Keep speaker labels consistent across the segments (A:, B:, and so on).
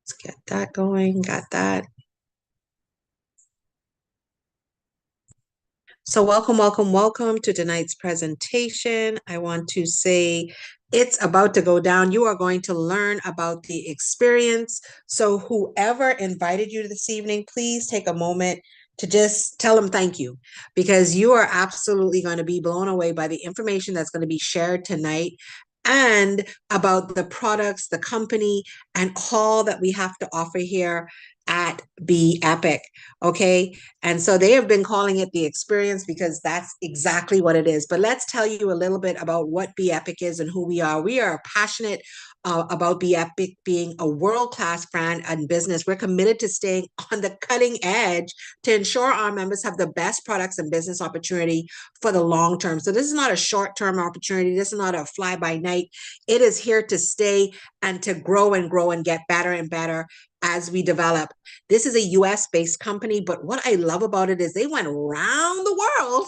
A: Let's get that going. Got that. So, welcome, welcome, welcome to tonight's presentation. I want to say it's about to go down. You are going to learn about the experience. So, whoever invited you this evening, please take a moment to just tell them thank you because you are absolutely going to be blown away by the information that's going to be shared tonight and about the products, the company, and all that we have to offer here at Be Epic. Okay. And so they have been calling it the experience because that's exactly what it is. But let's tell you a little bit about what Be Epic is and who we are. We are passionate about Be Epic being a world-class brand and business. We're committed to staying on the cutting edge to ensure our members have the best products and business opportunity for the long term. So this is not a short-term opportunity. This is not a fly-by-night. It is here to stay and to grow and grow and get better and better as we develop. This is a US based company, but what I love about it is they went around the world.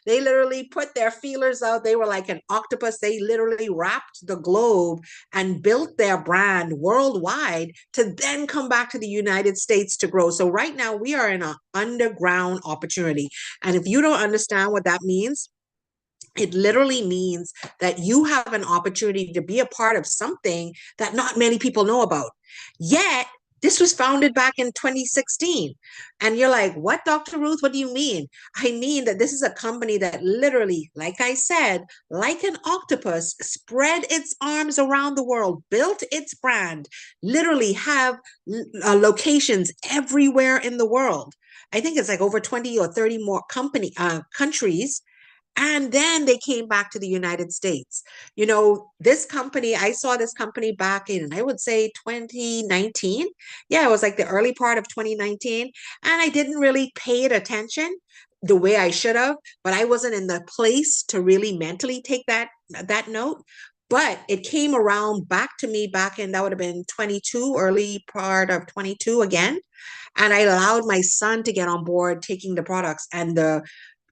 A: They literally put their feelers out. They were like an octopus. They literally wrapped the globe and built their brand worldwide to then come back to the United States to grow. So right now we are in an underground opportunity. And if you don't understand what that means, it literally means that you have an opportunity to be a part of something that not many people know about. Yet, this was founded back in 2016. And you're like, what, Dr. Ruth? What do you mean? I mean that this is a company that literally, like I said, like an octopus, spread its arms around the world, built its brand, literally have locations everywhere in the world. I think it's like over 20 or 30 more countries, and then they came back to the United States. This company, I saw this company back in, I would say 2019. Yeah, it was like the early part of 2019. And I didn't really pay it attention the way I should have, but I wasn't in the place to really mentally take that note. But it came around back to me back in, that would have been 22, early part of 22 again. And I allowed my son to get on board taking the products, and the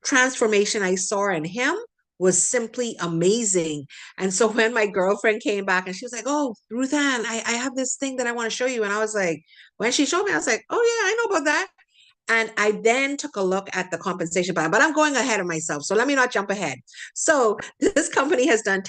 A: transformation I saw in him was simply amazing. And so when my girlfriend came back and she was like, "Oh, Ruth Ann, I have this thing that I want to show you." And I was like, when she showed me, I was like, "Oh, yeah, I know about that." And I then took a look at the compensation plan, but I'm going ahead of myself. So let me not jump ahead. So this company has done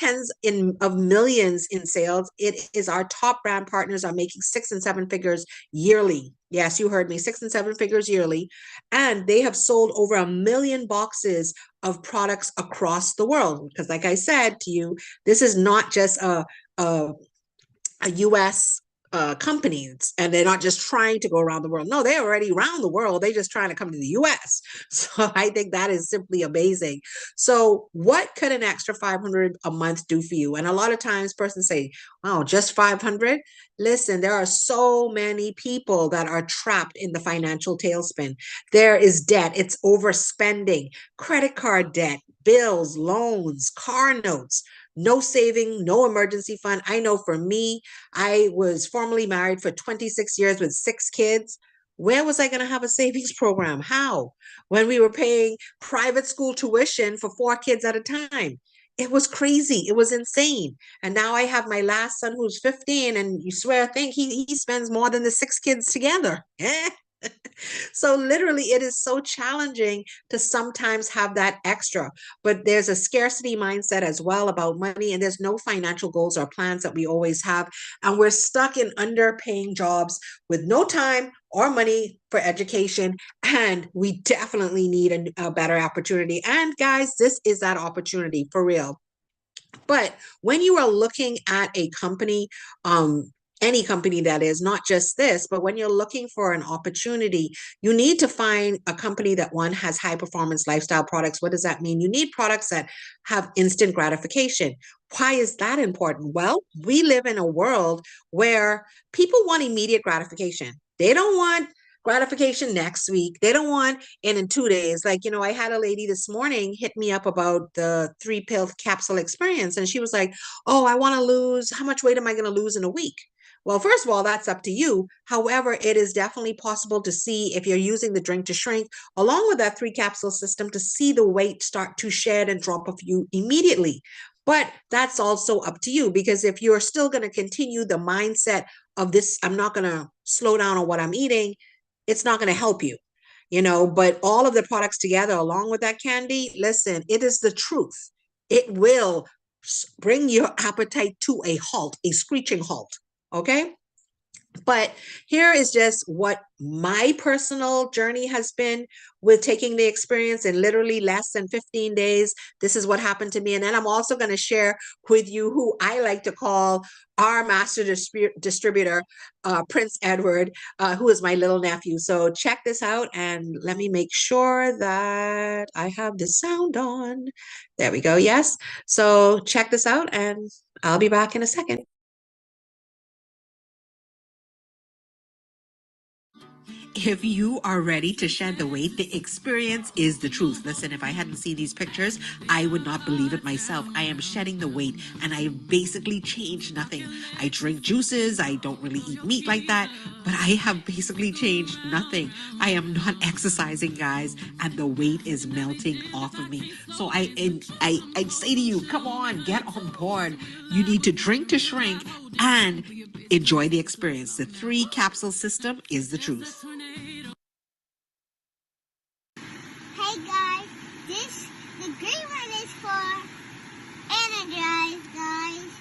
A: of millions in sales. It is our top brand partners are making 6 and 7 figures yearly. Yes, you heard me, 6 and 7 figures yearly. And they have sold over 1 million boxes of products across the world. Because like I said to you, this is not just a US companies, and they're not just trying to go around the world. No, they're already around the world. They're just trying to come to the US. So I think that is simply amazing. So what could an extra 500 a month do for you? And a lot of times persons say, "Wow, just 500?" Listen, there are so many people that are trapped in the financial tailspin. There is debt. It's overspending, credit card debt, bills, loans, car notes, no saving, no emergency fund. I know for me, I was formerly married for 26 years with 6 kids. Where was I going to have a savings program? How? When we were paying private school tuition for 4 kids at a time. It was crazy. It was insane. And now I have my last son who's 15, and you swear, I think he spends more than the 6 kids together. So literally it is so challenging to sometimes have that extra, but there's a scarcity mindset as well about money, and there's no financial goals or plans that we always have, and we're stuck in underpaying jobs with no time or money for education, and we definitely need a better opportunity. And guys, this is that opportunity for real. But when you are looking at a company, any company that is, not just this, but when you're looking for an opportunity, you need to find a company that, one, has high performance lifestyle products. What does that mean? You need products that have instant gratification. Why is that important? Well, we live in a world where people want immediate gratification. They don't want gratification next week. They don't want in 2 days. Like, I had a lady this morning hit me up about the 3 pill capsule experience. And she was like, "Oh, I want to lose, how much weight am I going to lose in a week?" Well, first of all, that's up to you. However, it is definitely possible to see, if you're using the drink to shrink, along with that 3 capsule system, to see the weight start to shed and drop off you immediately. But that's also up to you, because if you're still going to continue the mindset of this, I'm not going to slow down on what I'm eating, it's not going to help you, but all of the products together along with that candy, listen, it is the truth. It will bring your appetite to a halt, a screeching halt. Okay. But here is just what my personal journey has been with taking the experience in literally less than 15 days. This is what happened to me. And then I'm also going to share with you who I like to call our master distributor, Prince Edward, who is my little nephew. So check this out and let me make sure that I have the sound on. There we go. Yes. So check this out and I'll be back in a second. If you are ready to shed the weight, the experience is the truth. Listen, if I hadn't seen these pictures, I would not believe it myself. I am shedding the weight and I have basically changed nothing. I drink juices. I don't really eat meat like that, but I have basically changed nothing. I am not exercising, guys, and the weight is melting off of me. So I say to you, come on, get on board. You need to drink to shrink and enjoy the experience. The 3 capsule system is the truth.
B: Hey guys, the green one is for energize, guys.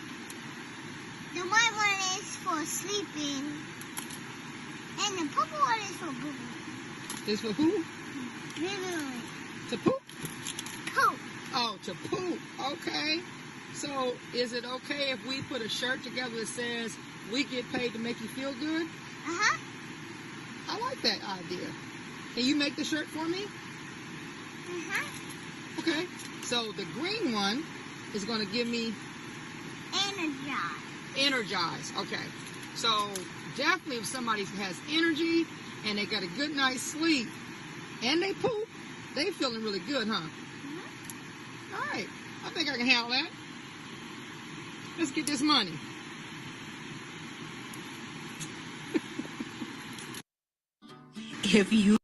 B: The white one is for sleeping, and the purple one is for boo-boo.
C: Is for who?
B: Boo-boo.
C: To poop?
B: Poop.
C: Oh, to poop. Okay. So, is it okay if we put a shirt together that says, we get paid to make you feel good?
B: Uh-huh.
C: I like that idea. Can you make the shirt for me?
B: Uh-huh.
C: Okay. So, the green one is going to give me energize. Okay. So, definitely if somebody has energy and they got a good night's sleep and they poop, they feeling really good, huh?
B: Uh-huh.
C: All right. I think I can handle that. Let's get this money.
A: If you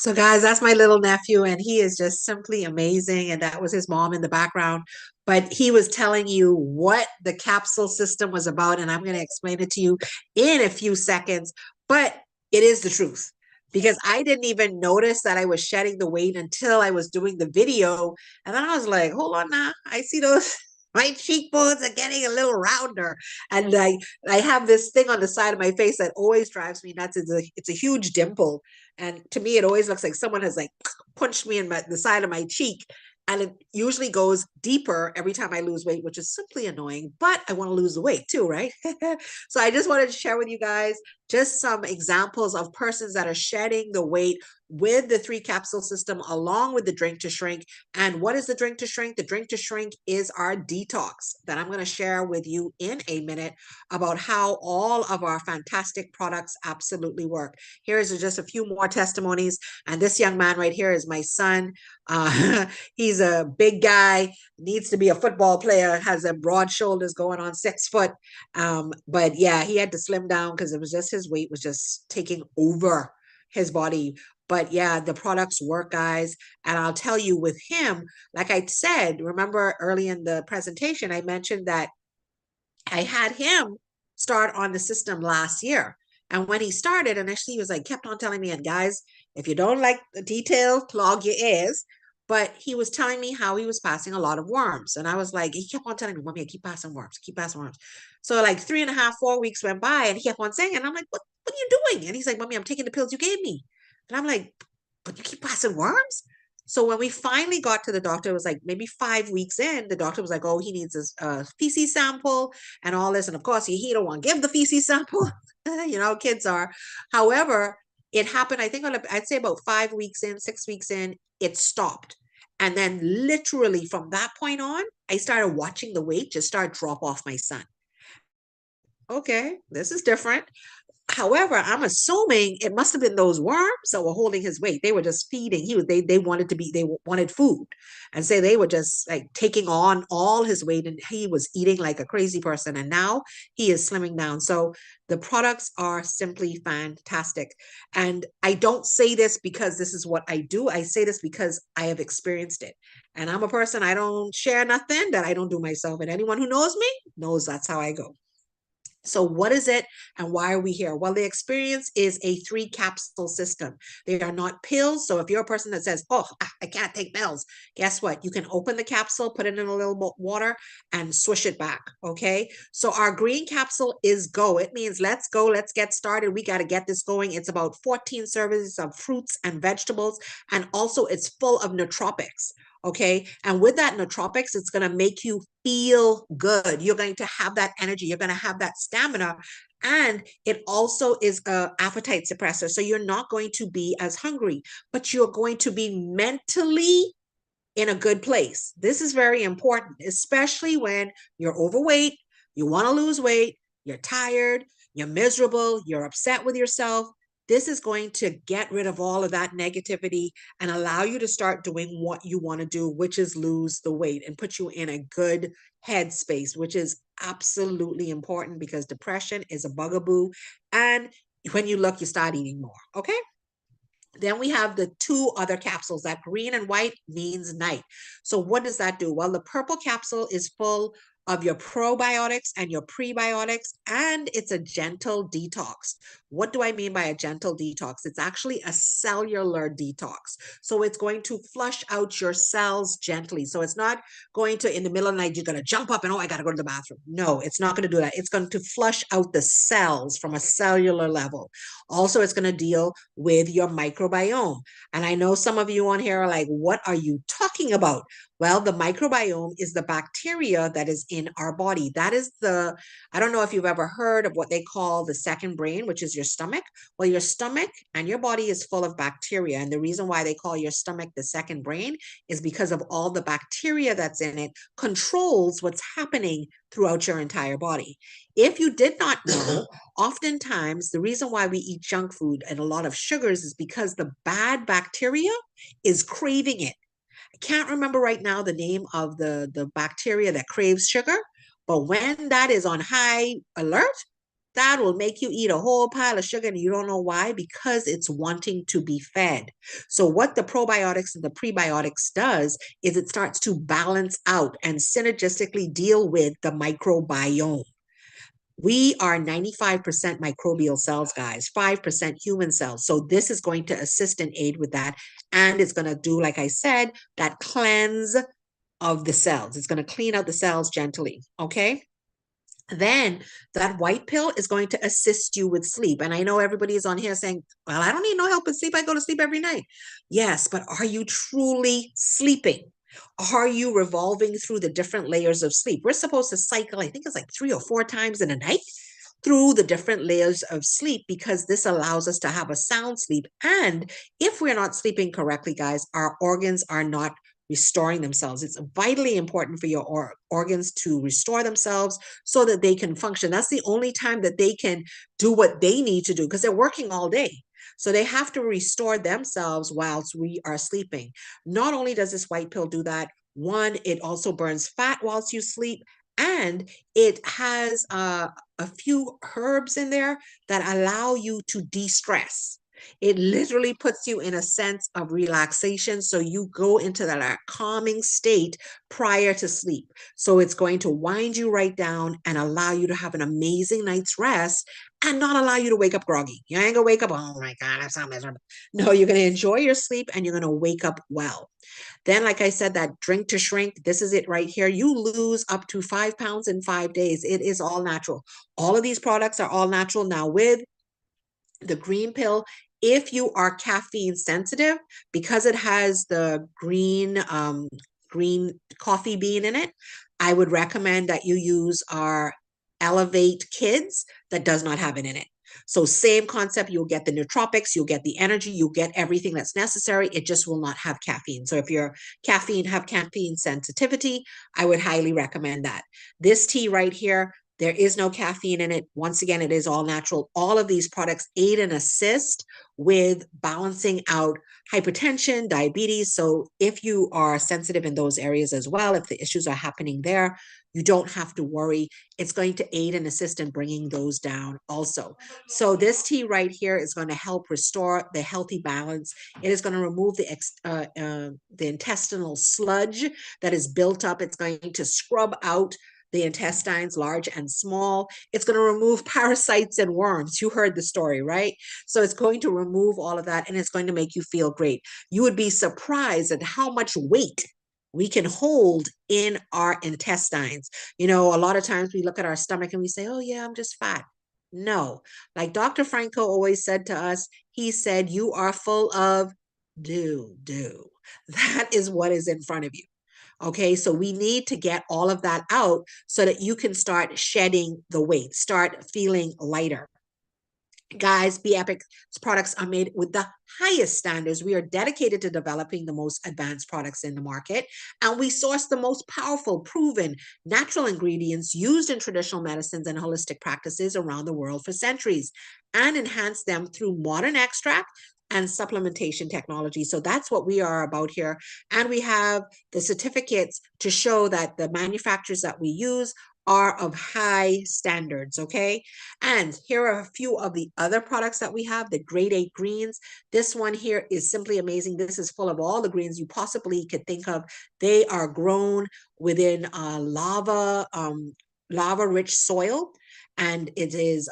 A: So guys, that's my little nephew and he is just simply amazing, and that was his mom in the background, but he was telling you what the capsule system was about, and I'm going to explain it to you in a few seconds, but it is the truth, because I didn't even notice that I was shedding the weight until I was doing the video, and then I was like, hold on now, I see those my cheekbones are getting a little rounder, and I have this thing on the side of my face that always drives me nuts. It's a huge dimple, and to me, it always looks like someone has like punched me in the side of my cheek. And it usually goes deeper every time I lose weight, which is simply annoying, but I want to lose the weight too, right? So I just wanted to share with you guys just some examples of persons that are shedding the weight with the 3 capsule system, along with the drink to shrink. And what is the drink to shrink? The drink to shrink is our detox that I'm going to share with you in a minute about how all of our fantastic products absolutely work. Here's just a few more testimonies. And this young man right here is my son. He's a big guy, needs to be a football player, has a broad shoulders going on 6 foot. But yeah, he had to slim down because it was just his weight was just taking over his body. But yeah, the products work, guys. And I'll tell you with him, like I said, remember early in the presentation, I mentioned that I had him start on the system last year. And when he started, initially he was like, kept on telling me, and guys, if you don't like the detail, clog your ears. But he was telling me how he was passing a lot of worms. And I was like, he kept on telling me, Mommy, I keep passing worms, keep passing worms. So like 3.5, 4 weeks went by and he kept on saying it. And I'm like, what are you doing? And he's like, Mommy, I'm taking the pills you gave me. And I'm like, but you keep passing worms? So when we finally got to the doctor, it was like maybe 5 weeks in, the doctor was like, oh, he needs a feces sample and all this. And of course, he don't want to give the feces sample. Kids are. However, it happened, I think, I'd say about 5 weeks in, 6 weeks in, it stopped. And then literally from that point on, I started watching the weight just start drop off my son. Okay, this is different. However, I'm assuming it must have been those worms that were holding his weight. They were just feeding. They wanted to be, they wanted food. And so they were just like taking on all his weight, and he was eating like a crazy person. And now he is slimming down. So the products are simply fantastic. And I don't say this because this is what I do. I say this because I have experienced it. And I'm a person, I don't share nothing that I don't do myself. And anyone who knows me knows that's how I go. So what is it and why are we here? Well, the experience is a 3 capsule system. They are not pills. So if you're a person that says, oh, I can't take pills, guess what? You can open the capsule, put it in a little water and swish it back. Okay. So our green capsule is go. It means let's go. Let's get started. We got to get this going. It's about 14 servings of fruits and vegetables. And also it's full of nootropics. Okay. And with that nootropics, it's going to make you feel good. You're going to have that energy. You're going to have that stamina. And it also is a appetite suppressor. So you're not going to be as hungry, but you're going to be mentally in a good place. This is very important, especially when you're overweight, you want to lose weight, you're tired, you're miserable, you're upset with yourself. This is going to get rid of all of that negativity and allow you to start doing what you want to do, which is lose the weight and put you in a good headspace, which is absolutely important because depression is a bugaboo. And when you look, you start eating more. Okay. Then we have the 2 other capsules. That green and white means night. So what does that do? Well, the purple capsule is full of your probiotics and your prebiotics, and it's a gentle detox. What do I mean by a gentle detox? It's actually a cellular detox. So it's going to flush out your cells gently. So it's not going to, in the middle of the night, you're going to jump up and, oh, I got to go to the bathroom. No, it's not going to do that. It's going to flush out the cells from a cellular level. Also, it's going to deal with your microbiome. And I know some of you on here are like, what are you talking about? Well, the microbiome is the bacteria that is in our body. That is the, I don't know if you've ever heard of what they call the second brain, which is your stomach. Well, your stomach and your body is full of bacteria. And the reason why they call your stomach the second brain is because of all the bacteria that's in it controls what's happening throughout your entire body. If you did not know, oftentimes the reason why we eat junk food and a lot of sugars is because the bad bacteria is craving it. I can't remember right now the name of the bacteria that craves sugar, but when that is on high alert, that will make you eat a whole pile of sugar and you don't know why, because it's wanting to be fed. So what the probiotics and the prebiotics does is it starts to balance out and synergistically deal with the microbiome. We are 95% microbial cells, guys, 5% human cells. So this is going to assist and aid with that. And it's going to do, like I said, that cleanse of the cells. It's going to clean out the cells gently. Okay. Then that white pill is going to assist you with sleep. And I know everybody is on here saying, well, I don't need no help with sleep. I go to sleep every night. Yes, but are you truly sleeping? Are you revolving through the different layers of sleep? We're supposed to cycle, I think it's like 3 or 4 times in a night through the different layers of sleep, because this allows us to have a sound sleep. And if we're not sleeping correctly, guys, our organs are not restoring themselves. It's vitally important for your organs to restore themselves so that they can function. That's the only time that they can do what they need to do, because they're working all day. So they have to restore themselves whilst we are sleeping. Not only does this white pill do that, one, it also burns fat whilst you sleep, and it has a few herbs in there that allow you to de-stress. It literally puts you in a sense of relaxation. So you go into that calming state prior to sleep. So it's going to wind you right down and allow you to have an amazing night's rest and not allow you to wake up groggy. You ain't gonna wake up, oh my God, I'm so miserable. No, you're gonna enjoy your sleep and you're gonna wake up well. Then, like I said, that drink to shrink, this is it right here. You lose up to 5 pounds in 5 days. It is all natural. All of these products are all natural. Now with the green pill, if you are caffeine sensitive, because it has the green coffee bean in it, I would recommend that you use our Elevate Kids that does not have it in it. So same concept, you'll get the nootropics, you'll get the energy, you'll get everything that's necessary. It just will not have caffeine. So if you're have caffeine sensitivity, I would highly recommend that. This tea right here, There is no caffeine in it. Once again, it is all natural. All of these products aid and assist with balancing out hypertension, diabetes. So if you are sensitive in those areas as well, if the issues are happening there, you don't have to worry. It's going to aid and assist in bringing those down also. So this tea right here is going to help restore the healthy balance. It is going to remove the intestinal sludge that is built up. It's going to scrub out the intestines, large and small. It's going to remove parasites and worms. You heard the story, right? So it's going to remove all of that and it's going to make you feel great. You would be surprised at how much weight we can hold in our intestines. You know, a lot of times we look at our stomach and we say, oh, yeah, I'm just fat. No, like Dr. Franco always said to us, he said, you are full of do. That is what is in front of you. Okay, so we need to get all of that out so that you can start shedding the weight, start feeling lighter. Guys, Be Epic's products are made with the highest standards. We are dedicated to developing the most advanced products in the market, and we source the most powerful, proven natural ingredients used in traditional medicines and holistic practices around the world for centuries and enhance them through modern extract and supplementation technology. So that's what we are about here. And we have the certificates to show that the manufacturers that we use are of high standards, okay? And here are a few of the other products that we have, the Grade 8 greens. This one here is simply amazing. This is full of all the greens you possibly could think of. They are grown within lava-rich soil, and it is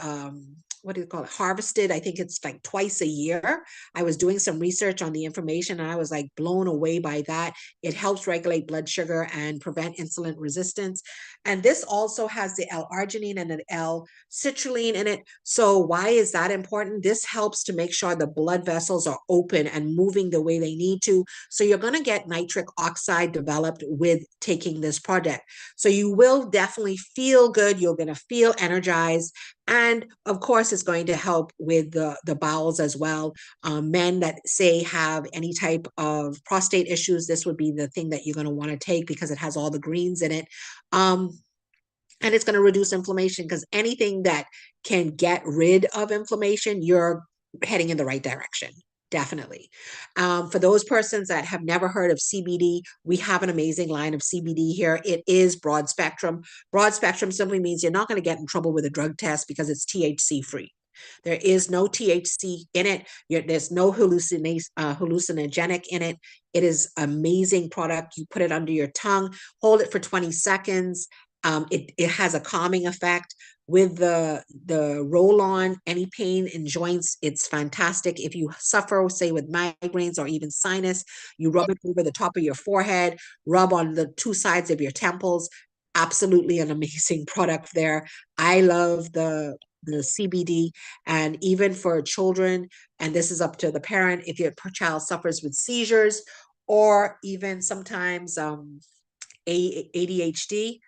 A: what do you call it? Harvested. I think it's like twice a year. I was doing some research on the information and I was like blown away by that. It helps regulate blood sugar and prevent insulin resistance. And this also has the L-arginine and the L-citrulline in it. So why is that important? This helps to make sure the blood vessels are open and moving the way they need to. So you're going to get nitric oxide developed with taking this product. So you will definitely feel good. You're going to feel energized. And of course, it's going to help with the bowels as well. Men that say have any type of prostate issues, this would be the thing that you're going to want to take because it has all the greens in it. And it's going to reduce inflammation because anything that can get rid of inflammation, you're heading in the right direction. Definitely. For those persons that have never heard of CBD, we have an amazing line of CBD here. It is broad spectrum. Broad spectrum simply means you're not going to get in trouble with a drug test because it's THC free. There is no THC in it. There's no hallucinogenic in it. It is amazing product. You put it under your tongue, hold it for 20 seconds. It has a calming effect. With the roll-on, any pain in joints, it's fantastic. If you suffer, say, with migraines or even sinus, you rub it over the top of your forehead, rub on the two sides of your temples. Absolutely an amazing product there. I love the CBD, and even for children, and this is up to the parent, if your child suffers with seizures or even sometimes ADHD,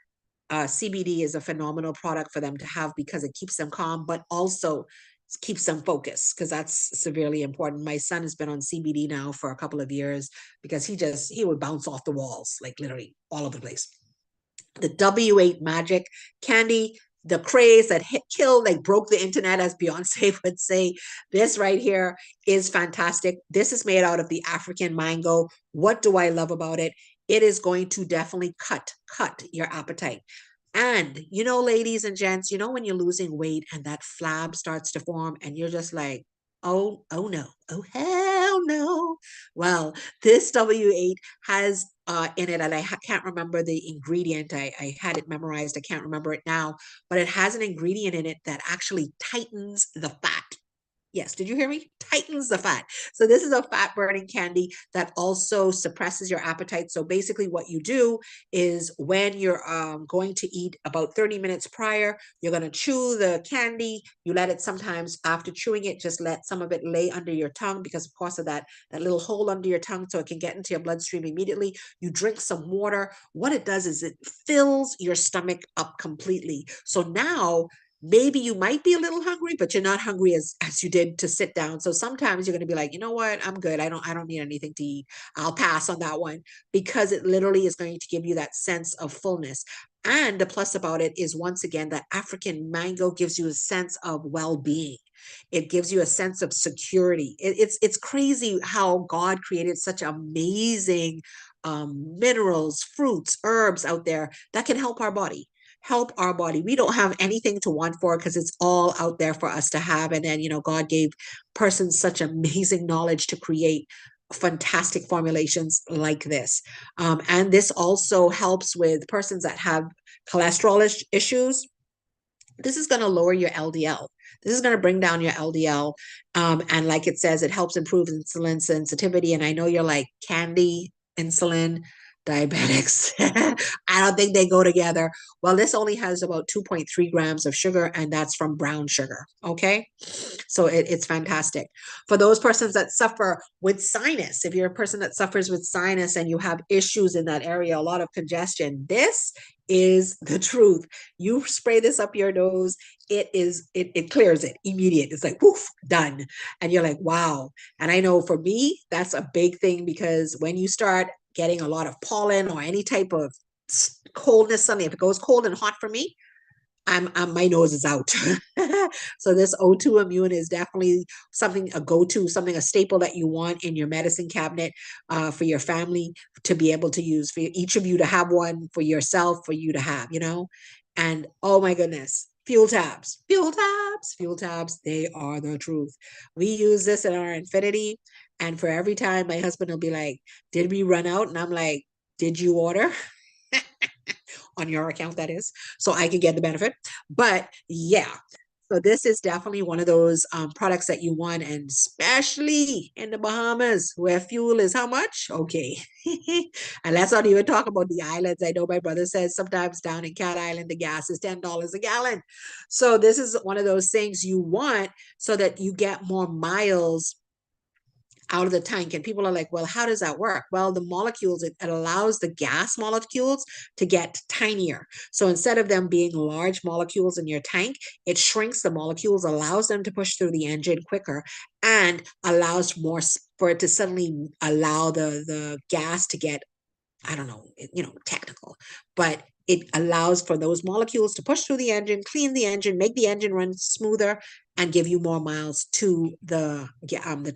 A: CBD is a phenomenal product for them to have because it keeps them calm, but also keeps them focused because that's severely important. My son has been on CBD now for a couple of years because he would bounce off the walls, like literally all over the place. The W8 Magic Candy, the craze that killed, like broke the internet, as Beyonce would say. This right here is fantastic. This is made out of the African mango. What do I love about it? It is going to definitely cut your appetite. And, you know, ladies and gents, you know, when you're losing weight and that flab starts to form and you're just like, oh no, oh hell no. Well, this W8 has in it, and I can't remember the ingredient. I had it memorized. I can't remember it now, but it has an ingredient in it that actually tightens the fat. Yes, did you hear me? Tightens the fat. So this is a fat burning candy that also suppresses your appetite. So basically what you do is when you're going to eat about 30 minutes prior, you're going to chew the candy. You let it sometimes after chewing it, just let some of it lay under your tongue because of course of that little hole under your tongue so it can get into your bloodstream immediately. You drink some water. What it does is it fills your stomach up completely. So now maybe you might be a little hungry, but you're not hungry as you did to sit down. So sometimes you're going to be like, you know what, I'm good. I don't need anything to eat. I'll pass on that one, because it literally is going to give you that sense of fullness. And the plus about it is, once again, that African mango gives you a sense of well-being. It gives you a sense of security. It's crazy how God created such amazing minerals, fruits, herbs out there that can help our body. Help our body. We don't have anything to want for, because it's all out there for us to have. And then, God gave persons such amazing knowledge to create fantastic formulations like this. And this also helps with persons that have cholesterol issues. This is going to lower your LDL. This is going to bring down your LDL. And like it says, it helps improve insulin sensitivity. And I know you're like, candy, insulin, diabetics. I don't think they go together. Well, this only has about 2.3 grams of sugar, and that's from brown sugar. Okay. So it's fantastic. For those persons that suffer with sinus, if you're a person that suffers with sinus and you have issues in that area, a lot of congestion, this is the truth. You spray this up your nose, it clears it immediate. It's like woof, done. And you're like, wow. And I know for me, that's a big thing, because when you start getting a lot of pollen or any type of coldness, something, if it goes cold and hot for me, my nose is out. So this O2 Immune is definitely something, a go-to, something, a staple that you want in your medicine cabinet for your family to be able to use, for each of you to have one, for yourself, for you to have, And oh my goodness, fuel tabs, fuel tabs, fuel tabs, they are the truth. We use this in our Infinity, and for every time my husband will be like, did we run out? And I'm like, did you order? On your account, that is, so I can get the benefit. But yeah, so this is definitely one of those products that you want, and especially in the Bahamas, where fuel is how much? Okay. And let's not even talk about the islands. I know my brother says sometimes down in Cat Island, the gas is $10 a gallon. So this is one of those things you want, so that you get more miles out of the tank. And people are like, well, how does that work? Well, the molecules, it allows the gas molecules to get tinier. So instead of them being large molecules in your tank, it shrinks the molecules, allows them to push through the engine quicker, and allows more for it to suddenly allow the gas to get, I don't know, technical, but it allows for those molecules to push through the engine, clean the engine, make the engine run smoother, and give you more miles to the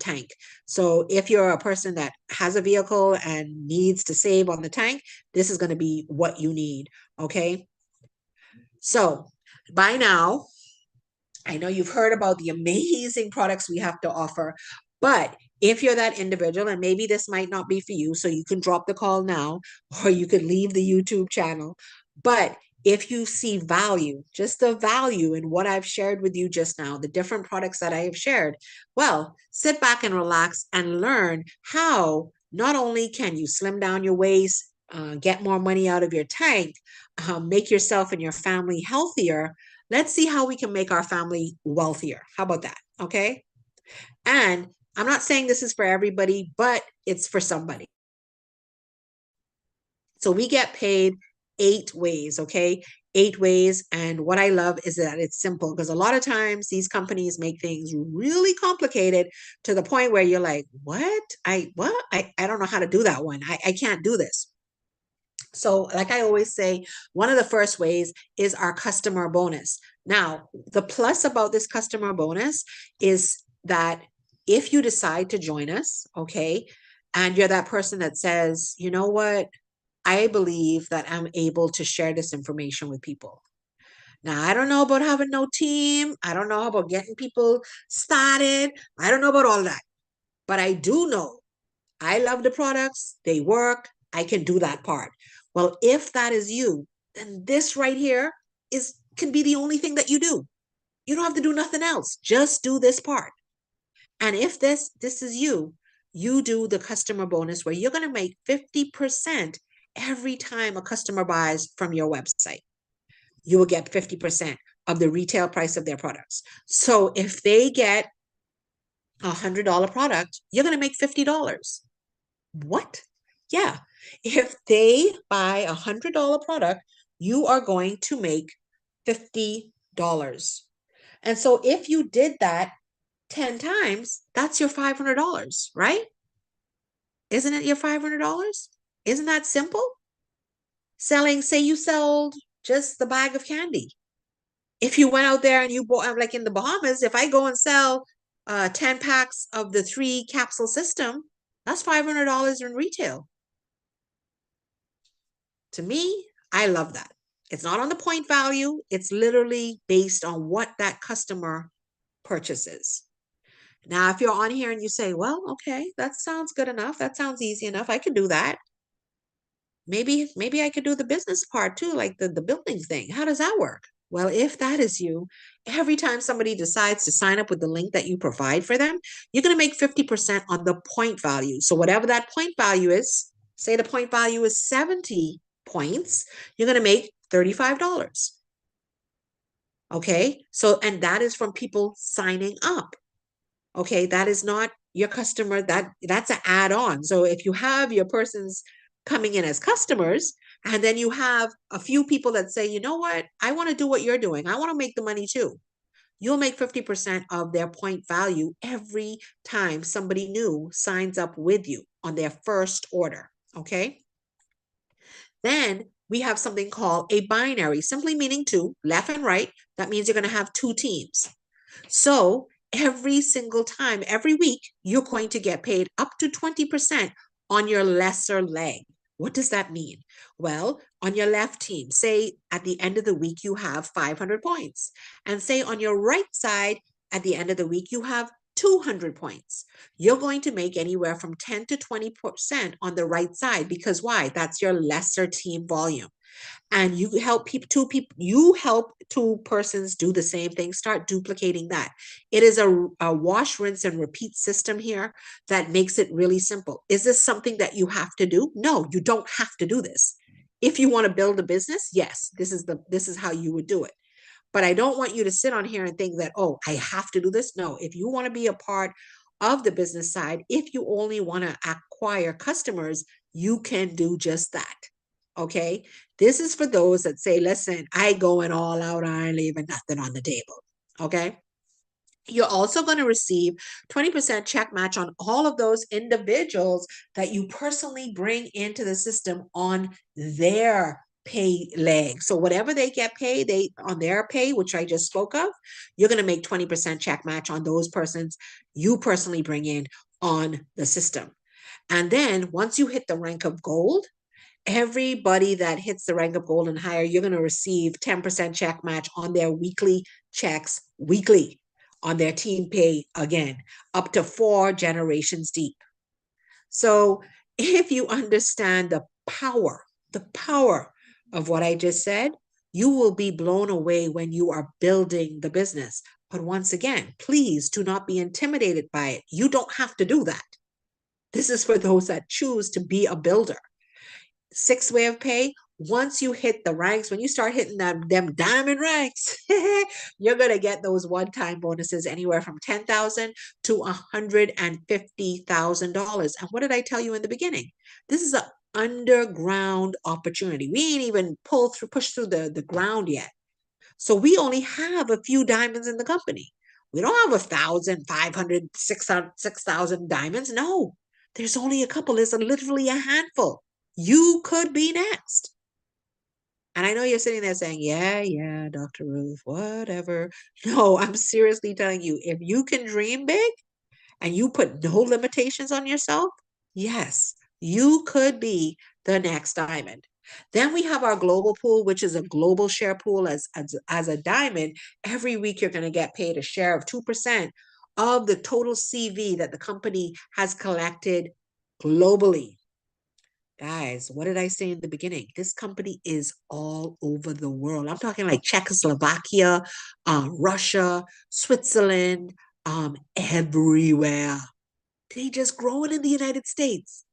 A: tank. So if you're a person that has a vehicle and needs to save on the tank, this is going to be what you need. Okay. So by now, I know you've heard about the amazing products we have to offer, but if you're that individual, and maybe this might not be for you, so you can drop the call now, or you could leave the YouTube channel. But if you see value, just the value in what I've shared with you just now, the different products that I have shared, well, sit back and relax and learn how not only can you slim down your waist, get more money out of your tank, make yourself and your family healthier. Let's see how we can make our family wealthier. How about that? Okay. And I'm not saying this is for everybody, but it's for somebody. So we get paid 8 ways, okay? 8 ways. And what I love is that it's simple, because a lot of times these companies make things really complicated to the point where you're like, what? I don't know how to do that one. I can't do this. So like I always say, one of the first ways is our customer bonus. Now, the plus about this customer bonus is that if you decide to join us, okay, and you're that person that says, you know what, I believe that I'm able to share this information with people. Now, I don't know about having no team. I don't know about getting people started. I don't know about all that. But I do know I love the products. They work. I can do that part. Well, if that is you, then this right here can be the only thing that you do. You don't have to do nothing else. Just do this part. And if this is you, you do the customer bonus, where you're going to make 50% every time a customer buys from your website. You will get 50% of the retail price of their products. So if they get $100 product, you're going to make $50. What? Yeah. If they buy $100 product, you are going to make $50. And so if you did that 10 times, that's your $500, right? Isn't it your $500? Isn't that simple? Selling, say you sold just the bag of candy. If you went out there and you bought, like in the Bahamas, if I go and sell 10 packs of the 3 capsule system, that's $500 in retail. To me, I love that. It's not on the point value. It's literally based on what that customer purchases. Now, if you're on here and you say, well, okay, that sounds good enough. That sounds easy enough. I can do that. Maybe I could do the business part too, like the building thing. How does that work? Well, if that is you, every time somebody decides to sign up with the link that you provide for them, you're going to make 50% on the point value. So whatever that point value is, say the point value is 70 points, you're going to make $35. Okay. So, and that is from people signing up. Okay. That is not your customer. That's an add-on. So if you have your persons coming in as customers, and then you have a few people that say, you know what, I want to do what you're doing. I want to make the money too. You'll make 50% of their point value every time somebody new signs up with you on their first order. Okay. Then we have something called a binary, simply meaning two, left and right. That means you're going to have 2 teams. So every single time, every week, you're going to get paid up to 20% on your lesser leg. What does that mean? Well, on your left team, say at the end of the week, you have 500 points. And say on your right side, at the end of the week, you have 200 points. You're going to make anywhere from 10 to 20% on the right side because why? That's your lesser team volume. And you help you help 2 persons do the same thing. Start duplicating that. It is a wash, rinse, and repeat system here that makes it really simple. Is this something that you have to do? No, you don't have to do this. If you want to build a business, yes, this is how you would do it. But I don't want you to sit on here and think that, oh, I have to do this. No, if you want to be a part of the business side, if you only want to acquire customers, you can do just that. Okay. This is for those that say, listen, I going all out. I ain't leaving nothing on the table. Okay. You're also going to receive 20% check match on all of those individuals that you personally bring into the system on their pay leg. So whatever they get paid, they on their pay, which I just spoke of, you're going to make 20% check match on those persons you personally bring in on the system. And then once you hit the rank of gold, everybody that hits the rank of gold and higher, you're going to receive 10% check match on their weekly checks, weekly on their team pay, again, up to 4 generations deep. So if you understand the power of what I just said, you will be blown away when you are building the business. But once again, please do not be intimidated by it. You don't have to do that. This is for those that choose to be a builder. 6th way of pay, once you hit the ranks, when you start hitting them diamond ranks, you're going to get those one-time bonuses anywhere from $10,000 to $150,000. And what did I tell you in the beginning? This is an underground opportunity. We ain't even pushed through the ground yet. So we only have a few diamonds in the company. We don't have 1,000, 500, 6,000 diamonds. No, there's only a couple. There's literally a handful. You could be next. And I know you're sitting there saying, yeah, Dr. Ruth, whatever. No, I'm seriously telling you, if you can dream big and you put no limitations on yourself, yes, you could be the next diamond. Then we have our global pool, which is a global share pool as a diamond. Every week you're going to get paid a share of 2% of the total CV that the company has collected globally. Guys, what did I say in the beginning? This company is all over the world. I'm talking like Czechoslovakia, Russia, Switzerland, everywhere. They just growing in the United States.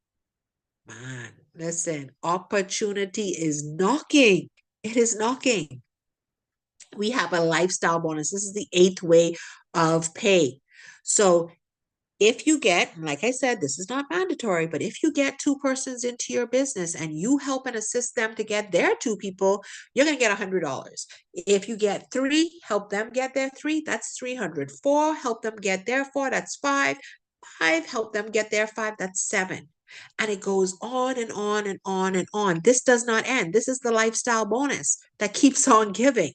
A: Man, listen, opportunity is knocking. It is knocking. We have a lifestyle bonus. This is the 8th way of pay. So if you get, like I said, this is not mandatory, but if you get two persons into your business and you help and assist them to get their two people, you're going to get $100. If you get three, help them get their three, that's 300. Four, help them get their four, that's five. Five, help them get their five, that's seven. And it goes on and on and on and on. This does not end. This is the lifestyle bonus that keeps on giving.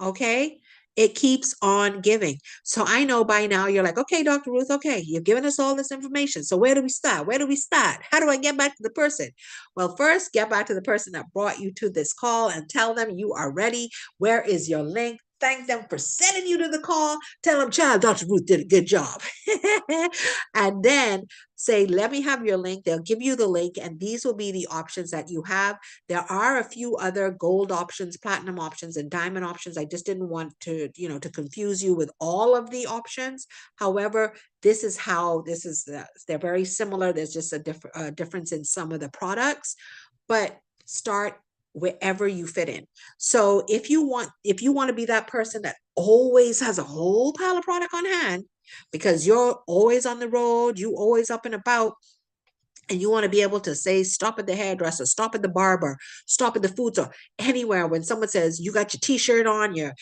A: Okay. It keeps on giving. So I know by now you're like, okay, Dr. Ruth, okay, you've given us all this information. So where do we start? Where do we start? How do I get back to the person? Well, first, get back to the person that brought you to this call and tell them you are ready. Where is your link? Thank them for sending you to the call. Tell them, child, Dr. Ruth did a good job. And then say, let me have your link. They'll give you the link, and these will be the options that you have. There are a few other gold options, platinum options, and diamond options. I just didn't want to, to confuse you with all of the options. However, this is they're very similar. There's just a difference in some of the products, but start wherever you fit in. So if you want to be that person that always has a whole pile of product on hand, because you're always on the road, you always up and about, and you want to be able to say, stop at the hairdresser, stop at the barber, stop at the food store, anywhere. When someone says you got your t-shirt on, your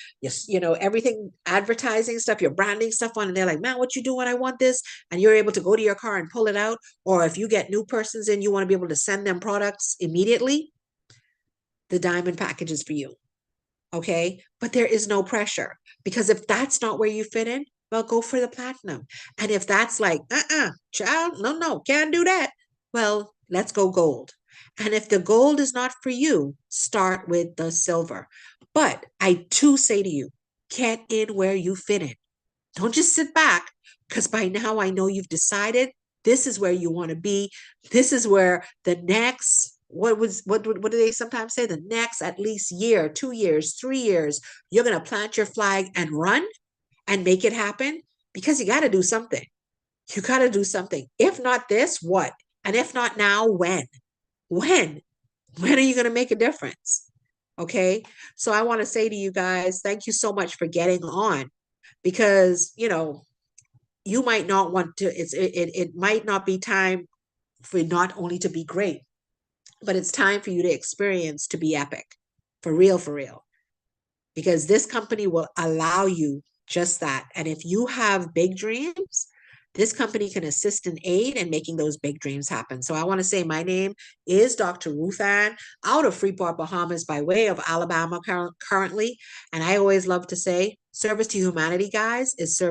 A: everything, advertising stuff, your branding stuff on, and they're like, man, what you doing? I want this. And you're able to go to your car and pull it out. Or if you get new persons in, you want to be able to send them products immediately, the diamond package is for you. Okay. But there is no pressure, because if that's not where you fit in, well, go for the platinum. And if that's like, child, no, can't do that. Well, let's go gold. And if the gold is not for you, start with the silver. But I too say to you, get in where you fit in. Don't just sit back, because by now I know you've decided this is where you want to be. This is where the next, what do they sometimes say? The next at least year, 2 years, 3 years, you're going to plant your flag and run and make it happen, because you got to do something. You got to do something. If not this, what? And if not now, when? When? When are you going to make a difference? Okay. So I want to say to you guys, thank you so much for getting on, because, you might not want to, it might not be time for not only to be great, but it's time for you to experience to be epic, for real, for real. Because this company will allow you just that. And if you have big dreams, this company can assist and aid in making those big dreams happen. So I want to say my name is Dr. Ruth Ann, out of Freeport, Bahamas, by way of Alabama currently. And I always love to say, service to humanity, guys, is service